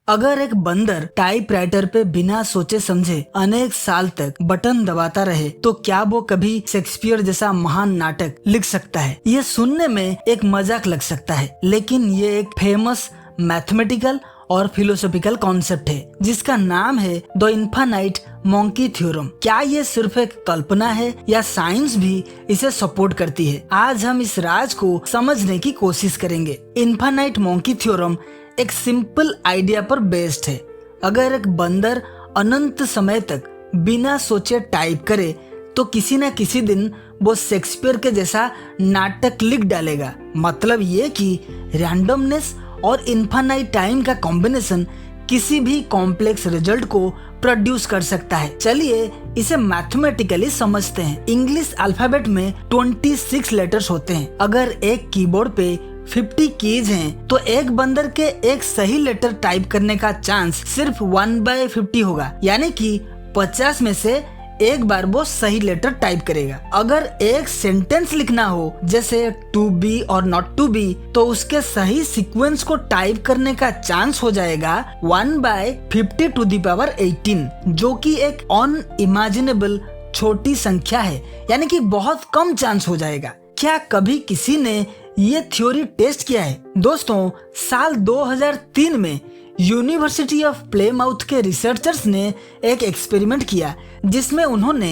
अगर एक बंदर टाइपराइटर पे बिना सोचे समझे अनेक साल तक बटन दबाता रहे तो क्या वो कभी शेक्सपियर जैसा महान नाटक लिख सकता है? ये सुनने में एक मजाक लग सकता है, लेकिन ये एक फेमस मैथमेटिकल और फिलोसॉफिकल कॉन्सेप्ट है जिसका नाम है द इन्फानाइट मंकी थ्योरम। क्या ये सिर्फ एक कल्पना है या साइंस भी इसे सपोर्ट करती है? आज हम इस राज को समझने की कोशिश करेंगे। इन्फानाइट मंकी थ्योरम एक सिंपल आइडिया पर बेस्ड है। अगर एक बंदर अनंत समय तक बिना सोचे टाइप करे तो किसी न किसी दिन वो शेक्सपियर के जैसा नाटक लिख डालेगा। मतलब ये कि रैंडमनेस और इन्फानाइट टाइम का कॉम्बिनेशन किसी भी कॉम्प्लेक्स रिजल्ट को प्रोड्यूस कर सकता है। चलिए इसे मैथमेटिकली समझते हैं। इंग्लिश अल्फाबेट में 26 लेटर्स होते हैं। अगर एक कीबोर्ड पे 50 कीज हैं, तो एक बंदर के एक सही लेटर टाइप करने का चांस सिर्फ 1/50 होगा, यानी कि 50 में से एक बार वो सही लेटर टाइप करेगा। अगर एक सेंटेंस लिखना हो जैसे टू बी और नॉट टू बी, तो उसके सही सीक्वेंस को टाइप करने का चांस हो जाएगा 1/50⁻18, जो कि एक अनइमेजिनेबल छोटी संख्या है, यानी कि बहुत कम चांस हो जाएगा। क्या कभी किसी ने ये थ्योरी टेस्ट किया है? दोस्तों, साल 2003 में यूनिवर्सिटी ऑफ प्लेमाउथ के रिसर्चर्स ने एक एक्सपेरिमेंट किया जिसमें उन्होंने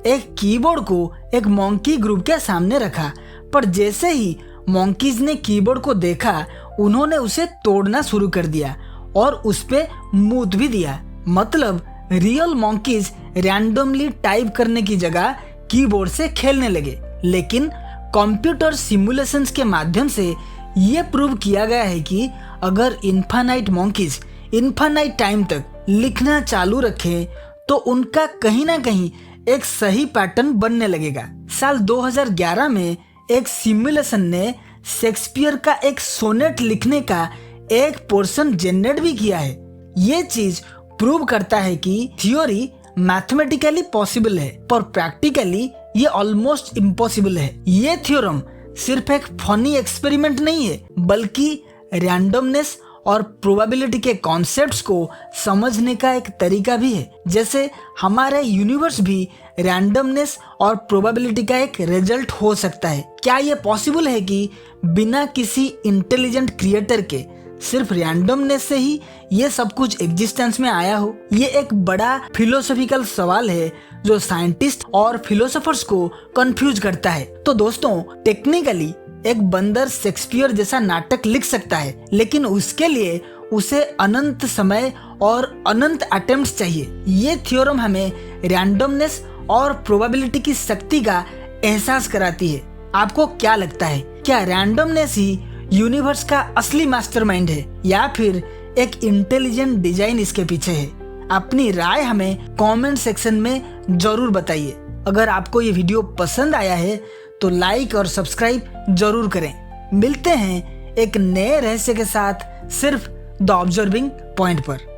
एक कीबोर्ड को एक मंकी ग्रुप के सामने रखा, पर जैसे ही मंकीज ने कीबोर्ड को देखा उन्होंने उसे तोड़ना शुरू कर दिया और उस पे मूत भी दिया। मतलब रियल मंकीज रैंडमली टाइप करने की जगह कीबोर्ड से खेलने लगे। लेकिन कंप्यूटर सिमुलेशंस के माध्यम से ये प्रूव किया गया है कि अगर इन्फानाइट मंकीज इन्फानाइट टाइम तक लिखना चालू रखें तो उनका कहीं ना कहीं एक सही पैटर्न बनने लगेगा। साल 2011 में एक सिमुलेशन ने शेक्सपियर का एक सोनेट लिखने का एक पोर्शन जनरेट भी किया है। ये चीज प्रूव करता है कि थ्योरी मैथमेटिकली पॉसिबल है, पर प्रैक्टिकली ये ऑलमोस्ट इम्पॉसिबल है। ये थ्योरम सिर्फ एक फनी एक्सपेरिमेंट नहीं है, बल्कि रैंडमनेस और प्रोबेबिलिटी के कॉन्सेप्ट्स को समझने का एक तरीका भी है। जैसे हमारा यूनिवर्स भी रैंडमनेस और प्रोबेबिलिटी का एक रिजल्ट हो सकता है। क्या ये पॉसिबल है कि बिना किसी इंटेलिजेंट क्रिएटर के सिर्फ रैंडमनेस से ही ये सब कुछ एग्जिस्टेंस में आया हो? ये एक बड़ा फिलोसॉफिकल सवाल है जो साइंटिस्ट और फिलोसोफर्स को कंफ्यूज करता है। तो दोस्तों, टेक्निकली एक बंदर शेक्सपियर जैसा नाटक लिख सकता है, लेकिन उसके लिए उसे अनंत समय और अनंत अटेम्प्ट्स चाहिए। ये थ्योरम हमें रैंडमनेस और प्रोबेबिलिटी की शक्ति का एहसास कराती है। आपको क्या लगता है, क्या रैंडमनेस ही यूनिवर्स का असली मास्टरमाइंड है या फिर एक इंटेलिजेंट डिजाइन इसके पीछे है? अपनी राय हमें कमेंट सेक्शन में जरूर बताइए। अगर आपको ये वीडियो पसंद आया है तो लाइक और सब्सक्राइब जरूर करें। मिलते हैं एक नए रहस्य के साथ सिर्फ द ऑब्जर्विंग पॉइंट पर।